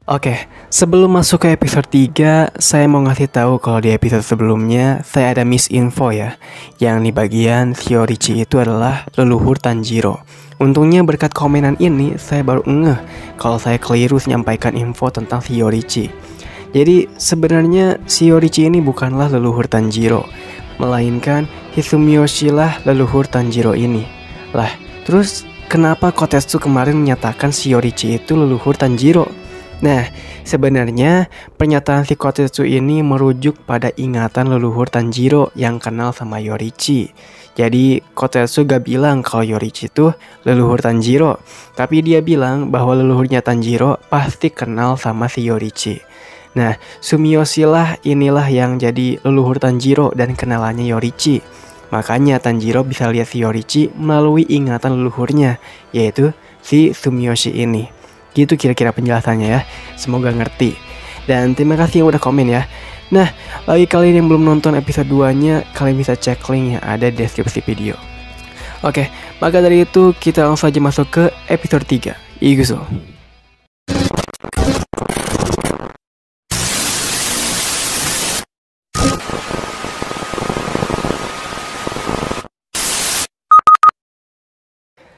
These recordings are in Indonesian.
Oke, sebelum masuk ke episode 3, saya mau ngasih tahu kalau di episode sebelumnya saya ada misinfo ya. Yang di bagian Shiorichi itu adalah leluhur Tanjiro. Untungnya berkat komenan ini saya baru ngeh kalau saya keliru menyampaikan info tentang Shiorichi. Jadi sebenarnya Shiorichi ini bukanlah leluhur Tanjiro, melainkan Hitsumiyoshi lah leluhur Tanjiro ini. Lah, terus kenapa Kotetsu kemarin menyatakan Shiorichi itu leluhur Tanjiro? Nah, sebenarnya pernyataan si Kotetsu ini merujuk pada ingatan leluhur Tanjiro yang kenal sama Yorichi. Jadi Kotetsu gak bilang kalau Yorichi itu leluhur Tanjiro, tapi dia bilang bahwa leluhurnya Tanjiro pasti kenal sama si Yorichi. Nah, Sumiyoshi lah inilah yang jadi leluhur Tanjiro dan kenalannya Yorichi. Makanya Tanjiro bisa lihat si Yorichi melalui ingatan leluhurnya, yaitu si Sumiyoshi ini. Gitu kira-kira penjelasannya ya. Semoga ngerti. Dan terima kasih yang udah komen ya. Nah, bagi kalian yang belum nonton episode 2-nya, kalian bisa cek link yang ada di deskripsi video. Oke, maka dari itu kita langsung saja masuk ke episode 3. Iguzo.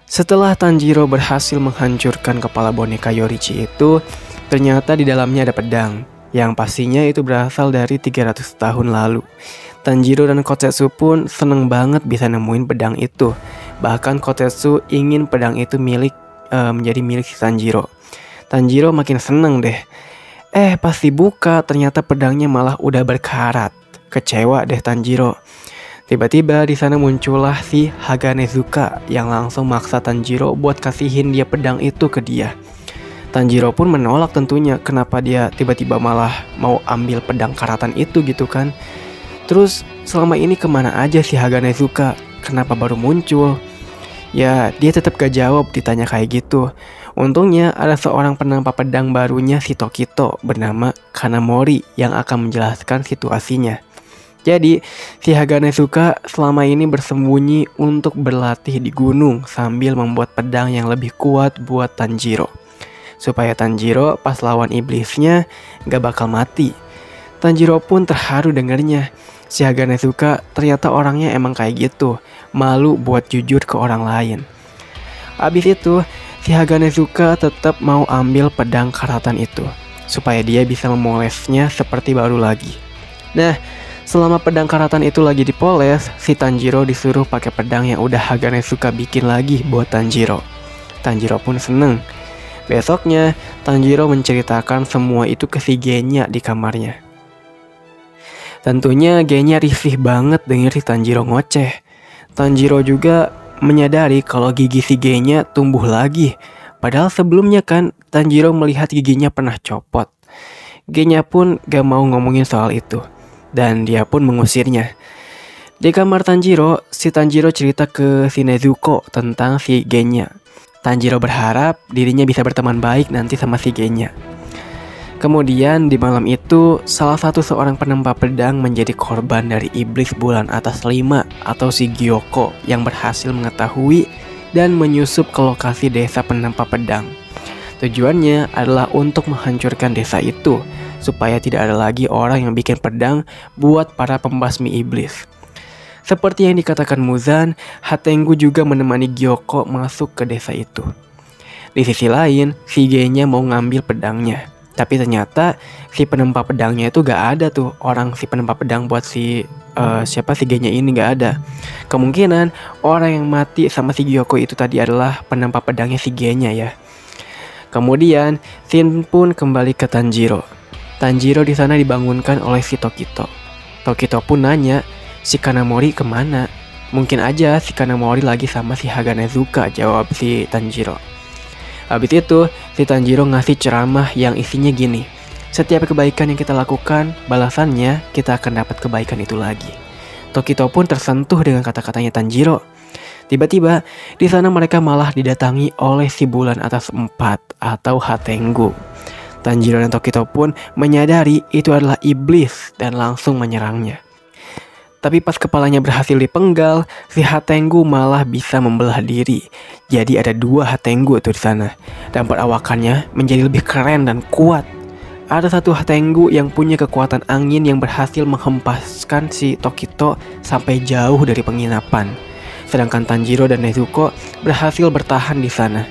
Setelah Tanjiro berhasil menghancurkan kepala boneka Yorichi itu, ternyata di dalamnya ada pedang, yang pastinya itu berasal dari 300 tahun lalu. Tanjiro dan Kotetsu pun seneng banget bisa nemuin pedang itu. Bahkan Kotetsu ingin pedang itu menjadi milik si Tanjiro. Tanjiro makin seneng deh. Pas dibuka ternyata pedangnya malah udah berkarat. Kecewa deh Tanjiro. Tiba-tiba di sana muncullah si Haganezuka yang langsung maksa Tanjiro buat kasihin dia pedang itu ke dia. Tanjiro pun menolak tentunya, kenapa dia tiba-tiba malah mau ambil pedang karatan itu gitu kan. Terus selama ini kemana aja si Haganezuka? Kenapa baru muncul? Ya dia tetap gak jawab ditanya kayak gitu. Untungnya ada seorang penampa pedang barunya si Tokito bernama Kanamori yang akan menjelaskan situasinya. Jadi, si Haganezuka selama ini bersembunyi untuk berlatih di gunung sambil membuat pedang yang lebih kuat buat Tanjiro. Supaya Tanjiro pas lawan iblisnya gak bakal mati. Tanjiro pun terharu dengernya. Si Haganezuka ternyata orangnya emang kayak gitu, malu buat jujur ke orang lain. Abis itu, si Haganezuka tetap mau ambil pedang karatan itu, supaya dia bisa memolesnya seperti baru lagi. Nah, selama pedang karatan itu lagi dipoles, si Tanjiro disuruh pakai pedang yang udah Haganezuka bikin lagi buat Tanjiro. Tanjiro pun seneng. Besoknya, Tanjiro menceritakan semua itu ke si Genya di kamarnya. Tentunya Genya risih banget denger si Tanjiro ngoceh. Tanjiro juga menyadari kalau gigi si Genya tumbuh lagi. Padahal sebelumnya kan Tanjiro melihat giginya pernah copot. Genya pun gak mau ngomongin soal itu. Dan dia pun mengusirnya. Di kamar Tanjiro, si Tanjiro cerita ke si Nezuko tentang si Genya. Tanjiro berharap dirinya bisa berteman baik nanti sama si Genya. Kemudian di malam itu, salah satu seorang penempa pedang menjadi korban dari iblis bulan atas 5 atau si Gyoko yang berhasil mengetahui dan menyusup ke lokasi desa penempa pedang. Tujuannya adalah untuk menghancurkan desa itu, supaya tidak ada lagi orang yang bikin pedang buat para pembasmi iblis. Seperti yang dikatakan Muzan, Hatengu juga menemani Gyoko masuk ke desa itu. Di sisi lain, si Genya mau ngambil pedangnya. Tapi ternyata si penempa pedangnya itu gak ada tuh. Orang si penempa pedang buat si Genya ini gak ada. Kemungkinan orang yang mati sama si Gyoko itu tadi adalah penempa pedangnya si Genya ya. Kemudian, Shin pun kembali ke Tanjiro. Tanjiro di sana dibangunkan oleh si Tokito. Tokito pun nanya, si Kanamori kemana? Mungkin aja si Kanamori lagi sama si Haganezuka, jawab si Tanjiro. Habis itu, si Tanjiro ngasih ceramah yang isinya gini. Setiap kebaikan yang kita lakukan, balasannya kita akan dapat kebaikan itu lagi. Tokito pun tersentuh dengan kata-katanya Tanjiro. Tiba-tiba, di sana mereka malah didatangi oleh si bulan atas 4 atau Hatengu. Tanjiro dan Tokito pun menyadari itu adalah iblis dan langsung menyerangnya. Tapi pas kepalanya berhasil dipenggal, si Hatengu malah bisa membelah diri. Jadi ada 2 Hatengu tuh di sana. Dan perawakannya menjadi lebih keren dan kuat. ada satu Hatengu yang punya kekuatan angin yang berhasil menghempaskan si Tokito sampai jauh dari penginapan. Sedangkan Tanjiro dan Nezuko berhasil bertahan di sana.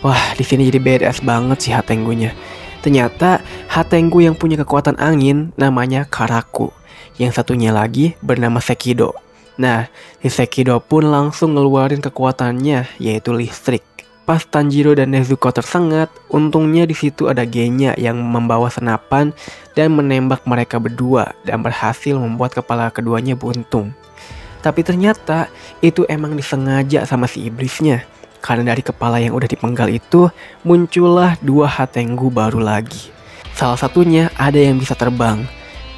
Wah, di sini jadi badass banget si Hatengunya. Ternyata Hatengu yang punya kekuatan angin namanya Karaku. Yang satunya lagi bernama Sekido. Nah, si Sekido pun langsung ngeluarin kekuatannya, yaitu listrik. Pas Tanjiro dan Nezuko tersengat, untungnya di situ ada Genya yang membawa senapan dan menembak mereka berdua dan berhasil membuat kepala keduanya buntung. Tapi ternyata itu emang disengaja sama si iblisnya. Karena dari kepala yang udah dipenggal itu muncullah dua Hatengu baru lagi. Salah satunya ada yang bisa terbang.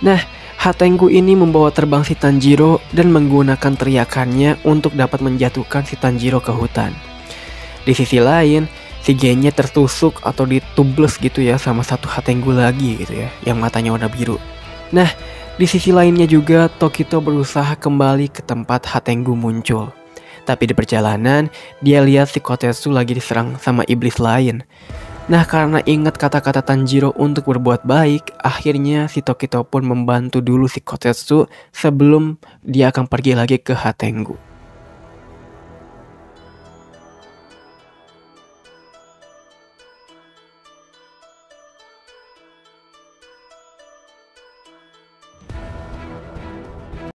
Nah, Hatengu ini membawa terbang si Tanjiro dan menggunakan teriakannya untuk dapat menjatuhkan si Tanjiro ke hutan. Di sisi lain, si Genya tertusuk atau ditubles gitu ya sama satu Hatengu lagi gitu ya, yang matanya warna biru. Nah, di sisi lainnya juga Tokito berusaha kembali ke tempat Hatengu muncul. Tapi di perjalanan, dia lihat si Kotetsu lagi diserang sama iblis lain. Nah, karena ingat kata-kata Tanjiro untuk berbuat baik, akhirnya si Tokito pun membantu dulu si Kotetsu sebelum dia akan pergi lagi ke Hatengu.